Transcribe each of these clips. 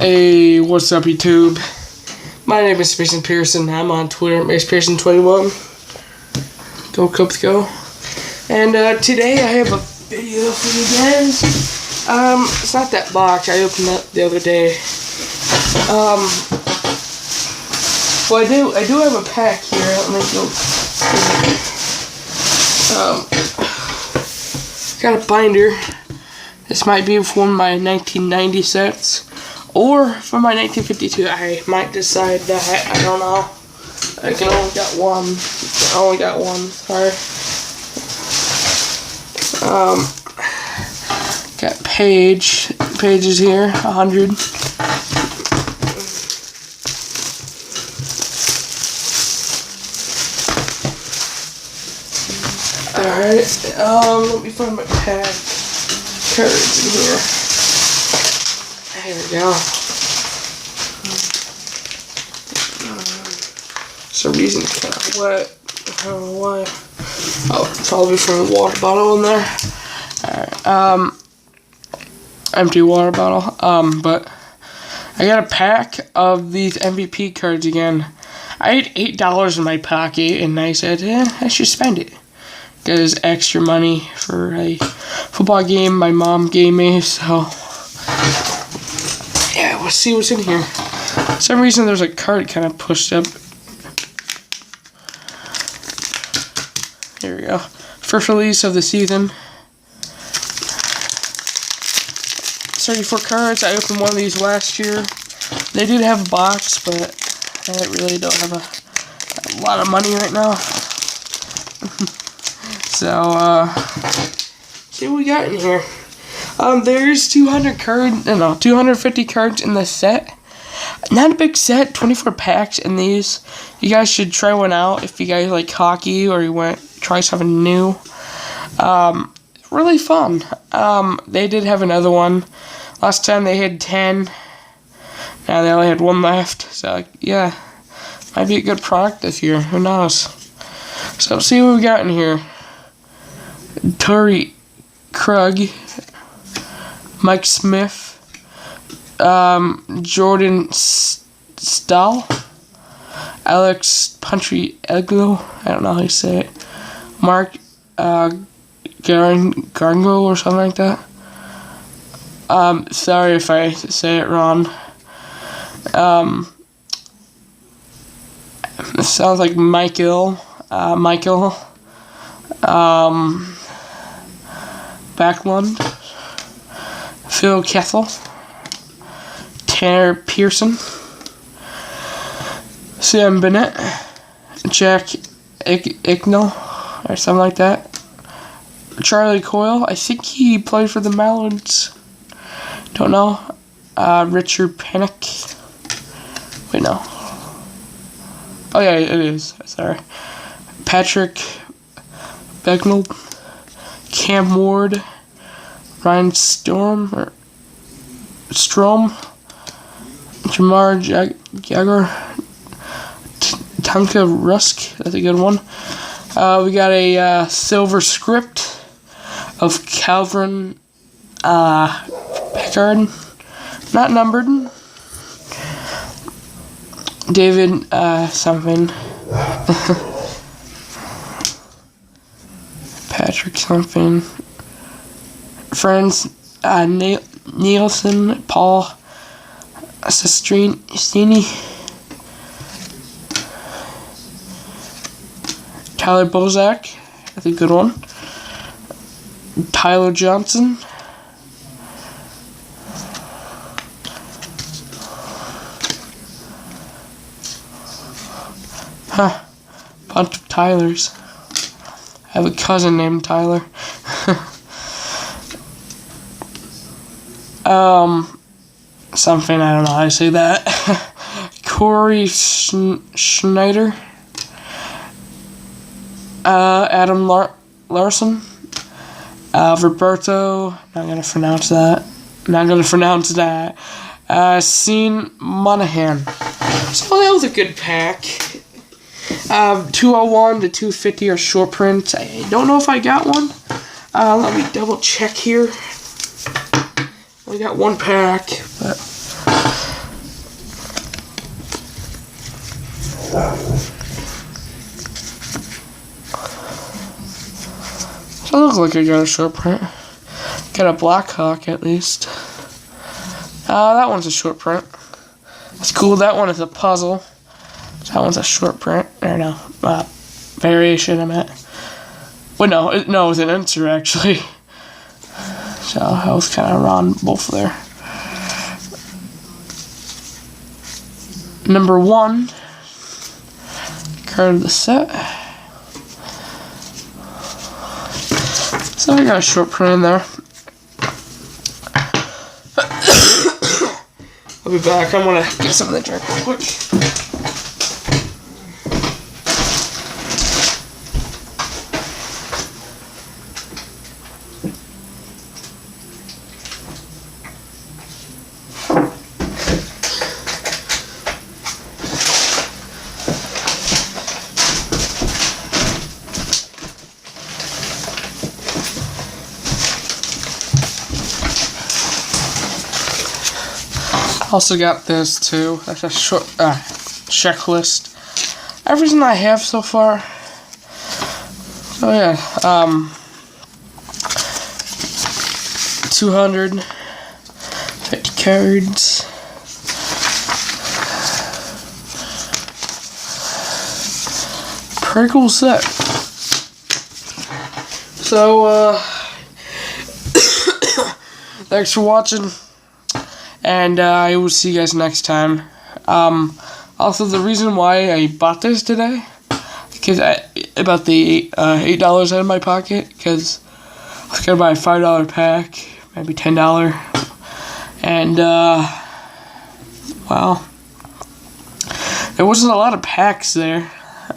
Hey, what's up, YouTube? My name is Mason Pearson. I'm on Twitter at MacePearson21. Go Cubs, go. And today I have a video for you guys. It's not that box. I opened it the other day. Well, I do have a pack here. Let me go. Got a binder. This might be from my 1990 sets. Or for my 1952, I might decide that. I don't know. I only got one. Sorry. Got pages here, 100. Alright, let me find my pack. Cards in here. There we go. For some reason it's kind of wet. I don't know why. Oh, probably from the water bottle in there. Alright, empty water bottle. But I got a pack of these MVP cards again. I had $8 in my pocket, and I said, I should spend it. Because extra money for a football game my mom gave me, so yeah, we'll see what's in here. For some reason there's a card kind of pushed up. Here we go. First release of the season. 34 cards. I opened one of these last year. They did have a box, but I really don't have a lot of money right now. So, see what we got in here. There's 250 cards in the set. Not a big set, 24 packs in these. You guys should try one out if you guys like hockey or you want to try something new. Really fun. They did have another one. Last time they had 10. Now they only had one left. So, yeah. Might be a good product this year. Who knows? So, let's see what we got in here. Torrey Krug, Mike Smith, Jordan Stahl, Alex Pietrangelo, I don't know how you say it, Mark Garngo or something like that. Sorry if I say it wrong. It sounds like Michael. Backlund, Phil Kessel, Tanner Pearson, Sam Bennett, Jack Eichel, or something like that. Charlie Coyle, I think he played for the Mallards. Don't know. Richard Panik. Wait, no. Oh yeah, it is. Sorry. Patrick Becknold, Cam Ward, Ryan Strom, Jamar Jagger, Tanka Rusk, that's a good one. We got a silver script of Calvin Pickard, not numbered. David something. Patrick something. Friends, Nielsen, Paul Sestrini, Tyler Bozak, that's a good one. Tyler Johnson, bunch of Tylers. I have a cousin named Tyler. Something, I don't know how to say that. Corey Schneider. Adam Larson. Roberto. Not gonna pronounce that. Sean Monahan. So that was a good pack. 201 to 250 are short prints. I don't know if I got one. Let me double check here. We got one pack, but I look like I got a short print. Got a Black Hawk at least. That one's a short print. That's cool. That one is a puzzle. That one's a short print. Or no, variation I meant. Well, no, it was an answer actually. So I was kind of around both there. Number 1 card of the set. So I got a short print in there. I'll be back. I'm gonna get some of the drink real quick. Also got this too. That's a short checklist. Everything I have so far. Oh yeah, 250 cards. Pretty cool set. So thanks for watching. And I will see you guys next time. Also, the reason why I bought this today, because about the $8 out of my pocket, because I was gonna buy a $5 pack, maybe $10, and well, there wasn't a lot of packs there.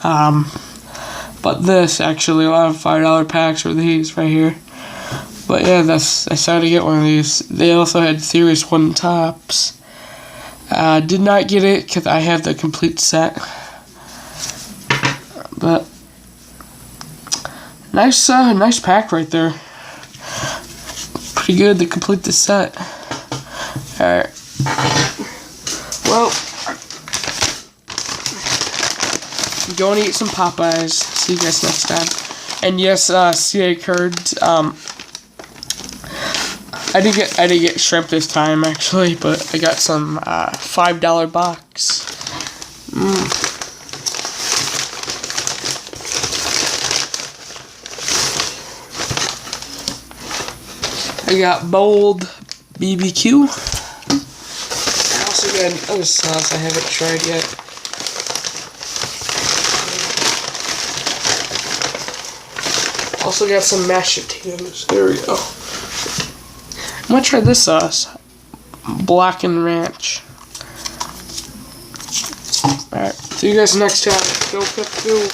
But this actually, a lot of $5 packs were these right here. But yeah, I decided to get one of these. They also had Series 1 tops. Did not get it because I have the complete set. But nice pack right there. Pretty good to complete the set. Alright. Well, I'm going to eat some Popeyes. See you guys next time. And yes, CA cards. I did get shrimp this time actually, but I got some $5 box. I got bold BBQ. I also got another sauce I haven't tried yet. Also got some mashed potatoes. There we go. I'm gonna try this sauce. Blackened Ranch. Alright, see you guys next time. Go Pep Go.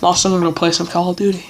Also, I'm gonna play some Call of Duty.